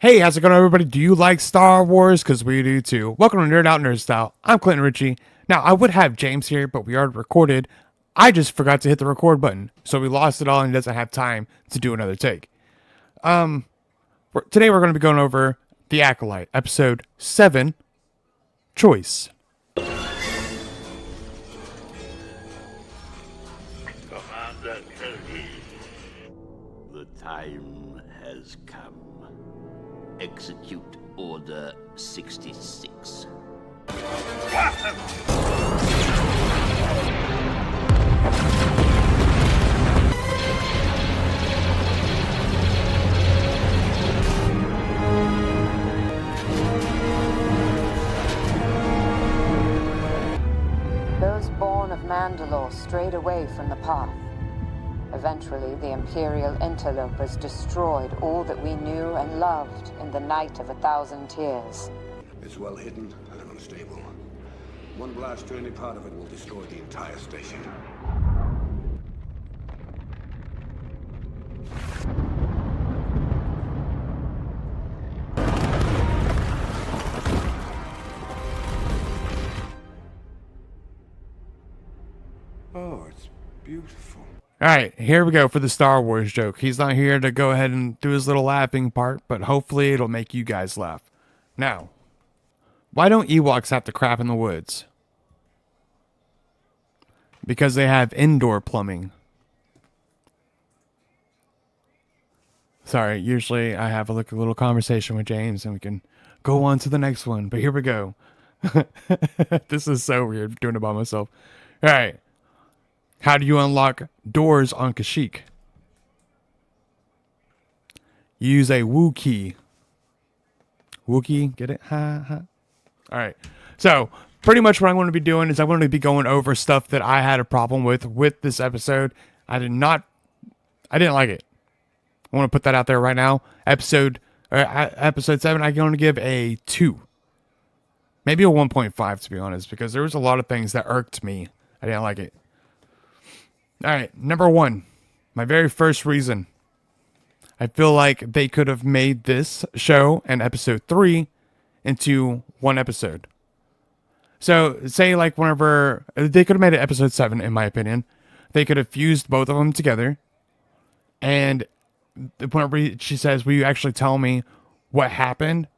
Hey, how's it going, everybody? Do you like Star Wars? Because we do too. Welcome to Nerd Out Nerd Style. I'm Clinton Ritchie. Now, I would have James here, but we already recorded. I just forgot to hit the record button, so we lost it all and he doesn't have time to do another take. Today we're going to be going over The Acolyte, Episode 7, Choice. Commander Kelly. The time has come. Execute Order 66. Those born of Mandalore strayed away from the path. Eventually, the Imperial interlopers destroyed all that we knew and loved in the Night of 1,000 Tears. It's well hidden and unstable. One blast to any part of it will destroy the entire station. Oh, it's beautiful. All right, here we go for the Star Wars joke. He's not here to go ahead and do his little laughing part, but hopefully it'll make you guys laugh. Now, why don't Ewoks have to crap in the woods? Because they have indoor plumbing. Sorry, usually I have a little conversation with James and we can go on to the next one, but here we go. This is so weird doing it by myself. All right. How do you unlock doors on Kashyyyk? Use a Woo key. Woo key, get it? Ha ha. All right. So pretty much what I'm going to be doing is I'm going to be going over stuff that I had a problem with this episode. I didn't like it. I want to put that out there right now. Episode 7, I'm going to give a 2. Maybe a 1.5 to be honest, because there was a lot of things that irked me. I didn't like it. All right, number 1, my very first reason. I feel like they could have made this show and episode 3 into one episode. So, say like whenever they could have made it episode 7, in my opinion, they could have fused both of them together. And whenever she says, "Will you actually tell me what happened?"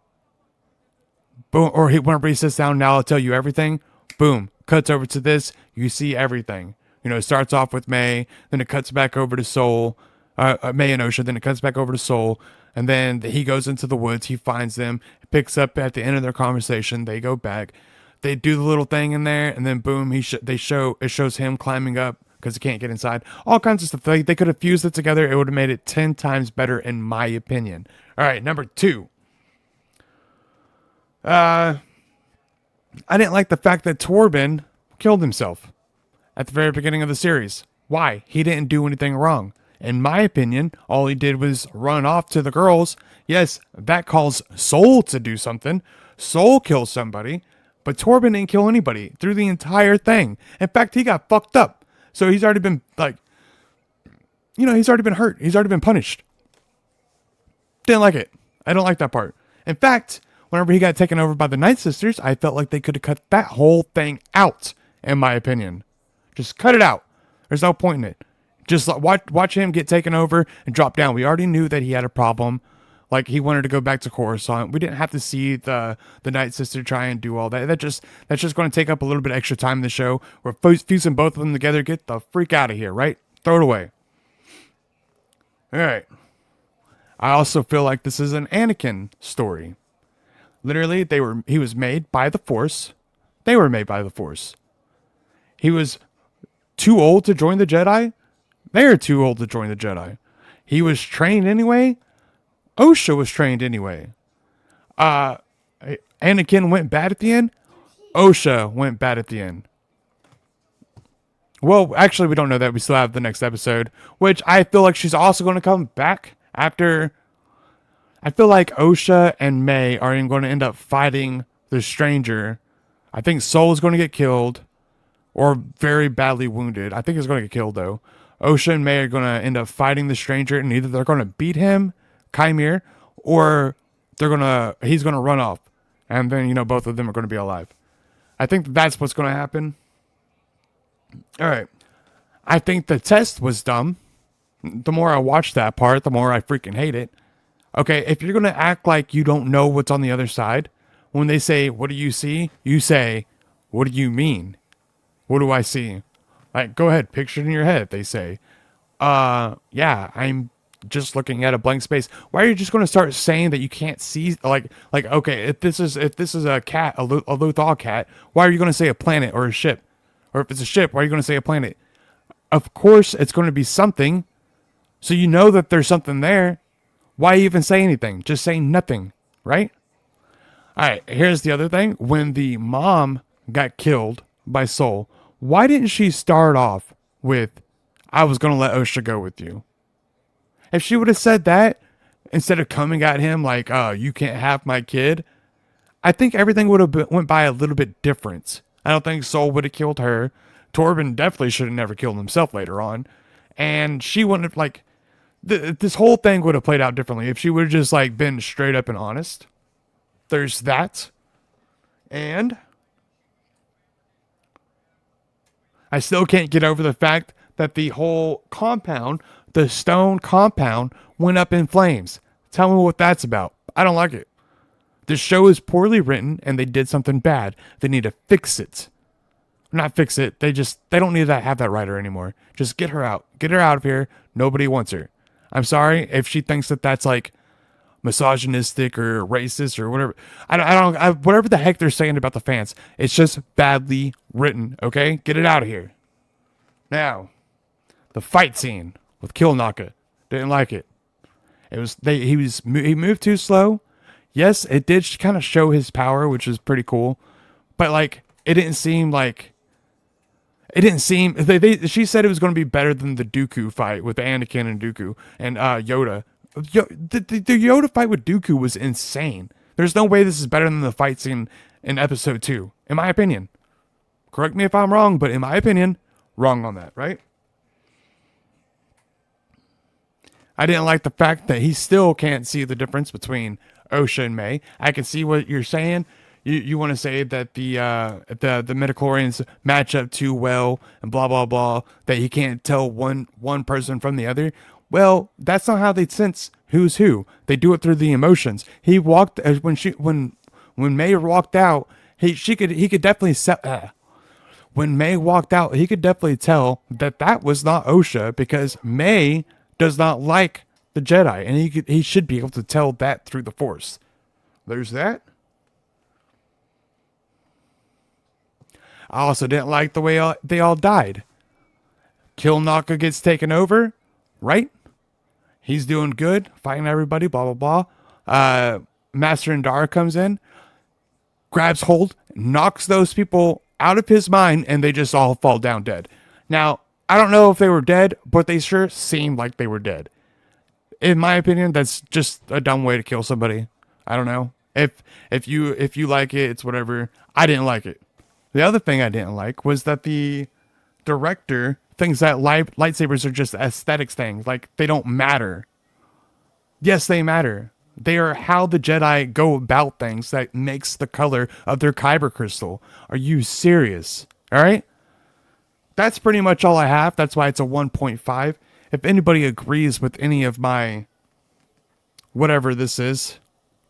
Boom, or whenever he sits down, "Now I'll tell you everything." Boom, cuts over to this. You see everything. You know, it starts off with May, then it cuts back over to Soul, May and Osha, then it cuts back over to Soul, and then he goes into the woods, he finds them, picks up at the end of their conversation, they go back, they do the little thing in there, and then boom, it shows him climbing up because he can't get inside. All kinds of stuff. They could have fused it together. It would have made it 10 times better, in my opinion. All right, number 2. I didn't like the fact that Torben killed himself at the very beginning of the series. Why? He didn't do anything wrong. In my opinion, all he did was run off to the girls. Yes, that calls Soul to do something. Soul kills somebody, but Torben didn't kill anybody through the entire thing. In fact, he got fucked up. So he's already been, he's already been hurt. He's already been punished. Didn't like it. I don't like that part. In fact, whenever he got taken over by the Night Sisters, I felt like they could have cut that whole thing out, in my opinion. Just cut it out. There's no point in it. Just watch him get taken over and drop down. We already knew that he had a problem. Like, he wanted to go back to Coruscant. We didn't have to see the Night Sister try and do all that. That's just going to take up a little bit extra time in the show. We're fusing both of them together. Get the freak out of here, right? Throw it away. All right. I also feel like this is an Anakin story. Literally, he was made by the Force. They were made by the Force. He was too old to join the Jedi. They're too old to join the Jedi. He was trained anyway. Osha was trained anyway. Anakin went bad at the end. Osha went bad at the end. Well, actually, we don't know that. We still have the next episode, which I feel like she's also going to come back after. I feel like Osha and May are going to end up fighting the stranger. I think Soul is going to get killed or very badly wounded. I think he's going to get killed, though. Osha and May are going to end up fighting the stranger, and either they're going to beat him, Chimere, or he's gonna run off, and then both of them are gonna be alive. I think that's what's gonna happen. All right. I think the test was dumb. The more I watch that part, the more I freaking hate it. Okay, if you're gonna act like you don't know what's on the other side, when they say, "What do you see?" you say, "What do you mean? What do I see?" Like, go ahead, picture it in your head. They say, yeah, I'm just looking at a blank space. Why are you just gonna start saying that you can't see? Like, okay, if this is a cat, a Luthor cat, why are you gonna say a planet or a ship? Or if it's a ship, why are you gonna say a planet? Of course, it's going to be something. So you know that there's something there. Why even say anything? Just say nothing, right? All right, here's the other thing. When the mom got killed by Soul, why didn't she start off with, "I was going to let Osha go with you"? If she would have said that, instead of coming at him like, "You can't have my kid," I think everything would have went by a little bit different. I don't think Soul would have killed her. Torben definitely should have never killed himself later on. And she wouldn't have, like, this whole thing would have played out differently if she would have just, like, been straight up and honest. There's that. And I still can't get over the fact that the whole compound, the stone compound, went up in flames. Tell me what that's about. I don't like it. This show is poorly written and they did something bad. They need to fix it. Not fix it. They don't need to have that writer anymore. Just get her out. Get her out of here. Nobody wants her. I'm sorry if she thinks that that's like misogynistic or racist or whatever. Whatever the heck they're saying about the fans. It's just badly written. Okay, get it out of here. Now, the fight scene with Killnaka. Didn't like it. He moved too slow. Yes, it did kind of show his power, which is pretty cool. But like, it didn't seem like. It didn't seem. She said it was going to be better than the Dooku fight with Anakin and Dooku and Yoda. The Yoda fight with Dooku was insane. There's no way this is better than the fight scene in Episode 2, in my opinion. Correct me if I'm wrong, but in my opinion, wrong on that, right? I didn't like the fact that he still can't see the difference between Osha and May. I can see what you're saying. You want to say that the midichlorians match up too well and blah blah blah, that he can't tell one person from the other. Well, that's not how they sense who's who. They do it through the emotions. He walked when May walked out. He could definitely when May walked out, he could definitely tell that was not Osha, because May does not like the Jedi, and he should be able to tell that through the Force. There's that. I also didn't like the way they all died. Killnaka gets taken over, right? He's doing good, fighting everybody, blah, blah, blah. Master Indara comes in, grabs hold, knocks those people out of his mind, and they just all fall down dead. Now, I don't know if they were dead, but they sure seemed like they were dead. In my opinion, that's just a dumb way to kill somebody. I don't know. If you like it, it's whatever. I didn't like it. The other thing I didn't like was that the director thinks that lightsabers are just aesthetics things. Like, they don't matter. Yes, they matter. They are how the Jedi go about things that makes the color of their kyber crystal. Are you serious? All right? That's pretty much all I have. That's why it's a 1.5. If anybody agrees with any of my whatever this is,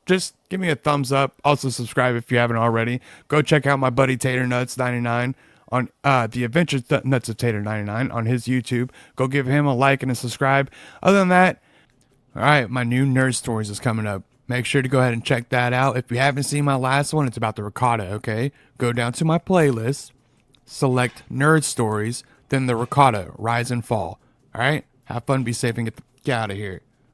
just give me a thumbs up. Also subscribe if you haven't already. Go check out my buddy Tater Nuts 99 on the Adventures Nuts of Tater 99 on his YouTube. Go give him a like and a subscribe. Other than that, all right, my new Nerd Stories is coming up. Make sure to go ahead and check that out. If you haven't seen my last one, it's about the Ricotta, okay? Go down to my playlist, select Nerd Stories, then the Ricotta, Rise and Fall. All right? Have fun, be safe, and get out of here.